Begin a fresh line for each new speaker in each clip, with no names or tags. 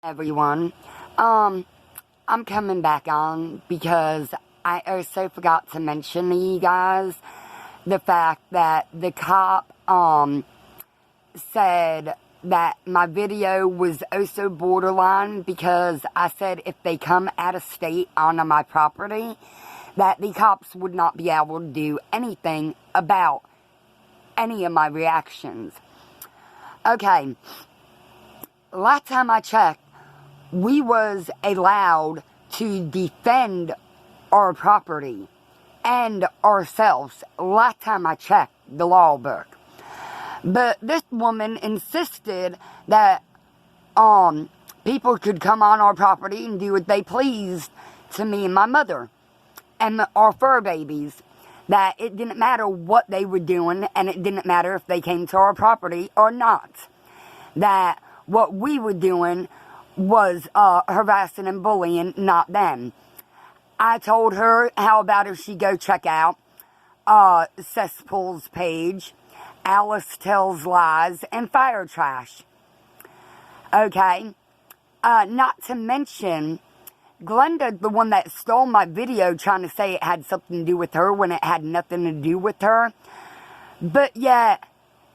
Everyone. I'm coming back on because I also forgot to mention to you guys the fact that the cop, said that my video was also borderline because I said if they come out of state onto my property, that the cops would not be able to do anything about any of my reactions. Okay, last time I checked, we was allowed to defend our property and ourselves last time I checked the law book. But this woman insisted that people could come on our property and do what they pleased to me and my mother and our fur babies. That it didn't matter what they were doing, and it didn't matter if they came to our property or not. That what we were doing was harassing and bullying, not them. I told her, how about if she go check out Cesspool's page, Alice Tells Lies, and Fire Trash. Okay? Not to mention, Glenda, the one that stole my video, trying to say it had something to do with her when it had nothing to do with her. But yet,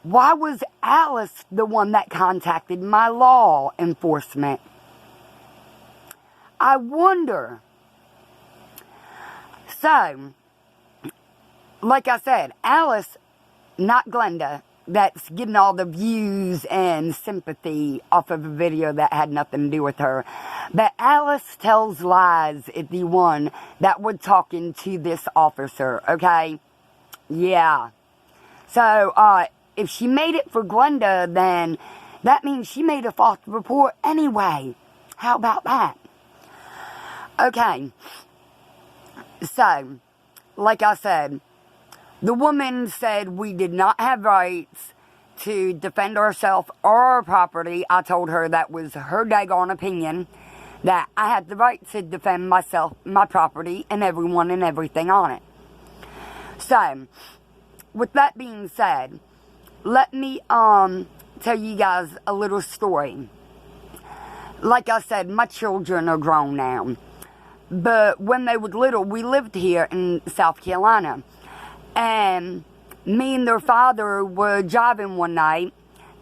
why was Alice the one that contacted my law enforcement? I wonder. So, like I said, Alice, not Glenda, that's getting all the views and sympathy off of a video that had nothing to do with her. But Alice Tells Lies is the one that was talking to this officer, okay? Yeah. So, if she made it for Glenda, then that means she made a false report anyway. How about that? Okay. So, like I said, the woman said we did not have rights to defend ourselves or our property. I told her that was her daggone opinion, that I had the right to defend myself, my property, and everyone and everything on it. So, with that being said, let me tell you guys a little story. Like I said, my children are grown now. But when they were little, we lived here in South Carolina. And me and their father were driving one night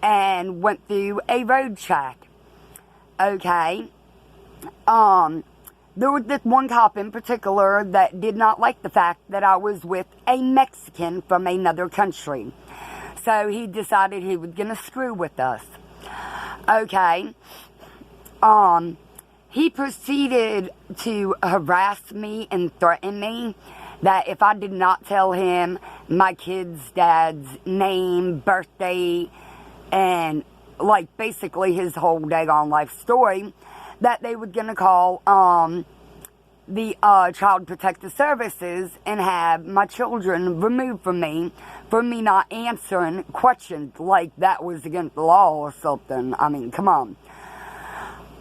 and went through a road track. Okay? There was this one cop in particular that did not like the fact that I was with a Mexican from another country. So he decided he was going to screw with us. Okay? He proceeded to harass me and threaten me that if I did not tell him my kid's dad's name, birthday, and like basically his whole daggone life story, that they were going to call the Child Protective Services and have my children removed from me for me not answering questions like that was against the law or something. I mean, come on.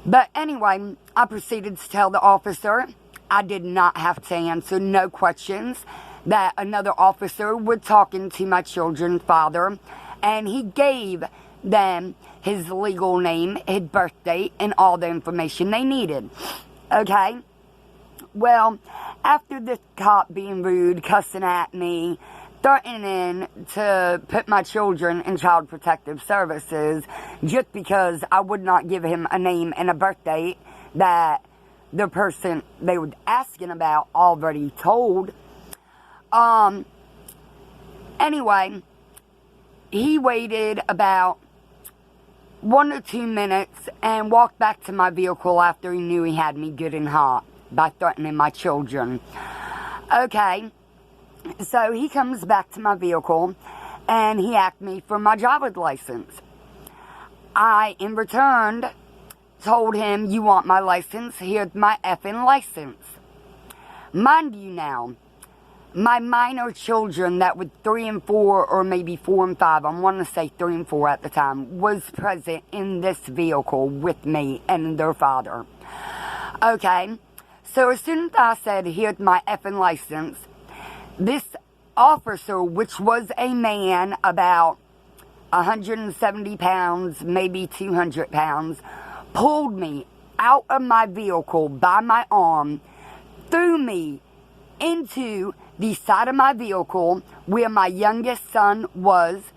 But anyway, I proceeded to tell the officer I did not have to answer no questions, that another officer was talking to my children's father, and he gave them his legal name, his birthday, and all the information they needed. Okay? Well, after this cop being rude, cussing at me, threatening to put my children in Child Protective Services just because I would not give him a name and a birthday that the person they were asking about already told. Anyway, he waited about 1 or 2 minutes and walked back to my vehicle after he knew he had me good and hot by threatening my children. Okay. So he comes back to my vehicle and he asked me for my driver's license. I, in return, told him, you want my license? Here's my effing license. Mind you now, my minor children that were 3 and 4 or maybe 4 and 5, I want to say 3 and 4 at the time, was present in this vehicle with me and their father. Okay, so as soon as I said, here's my effing license, this officer, which was a man about 170 pounds, maybe 200 pounds, pulled me out of my vehicle by my arm, threw me into the side of my vehicle where my youngest son was.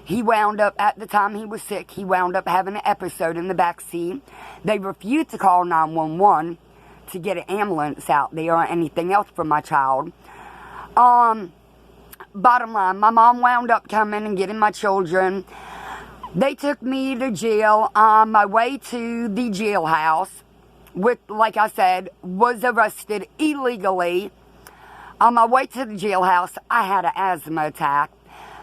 He wound up, at the time he was sick, he wound up having an episode in the back seat. They refused to call 911 to get an ambulance out there or anything else for my child. Bottom line, my mom wound up coming and getting my children. They took me to jail. On my way to the jailhouse, which, like I said, was arrested illegally. On my way to the jailhouse, I had an asthma attack.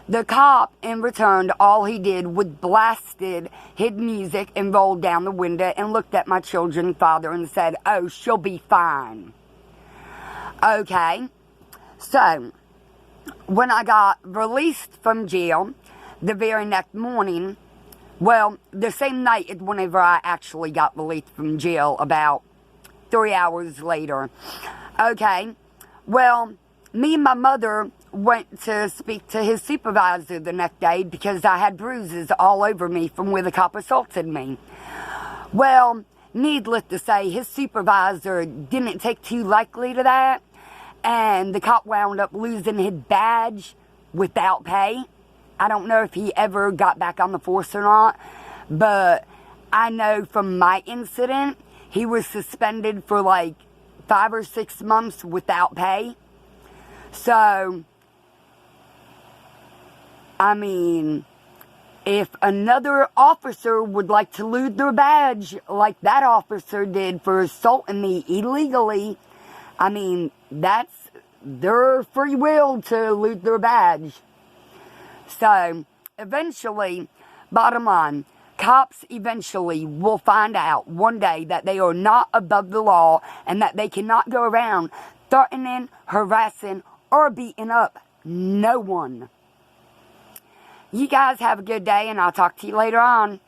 The cop, in return, all he did was blasted his music and rolled down the window and looked at my children's father and said, "Oh, she'll be fine." Okay, so when I got released from jail, the very next morning, well, the same night is whenever I actually got released from jail, about 3 hours later. Okay, well, me and my mother went to speak to his supervisor the next day because I had bruises all over me from where the cop assaulted me. Well, needless to say, his supervisor didn't take too likely to that, and the cop wound up losing his badge without pay. I don't know if he ever got back on the force or not, but I know from my incident, he was suspended for like 5 or 6 months without pay. So, I mean, if another officer would like to lose their badge like that officer did for assaulting me illegally, I mean, that's their free will to lose their badge. So, eventually, bottom line, cops eventually will find out one day that they are not above the law and that they cannot go around threatening, harassing, or beating up no one. You guys have a good day, and I'll talk to you later on.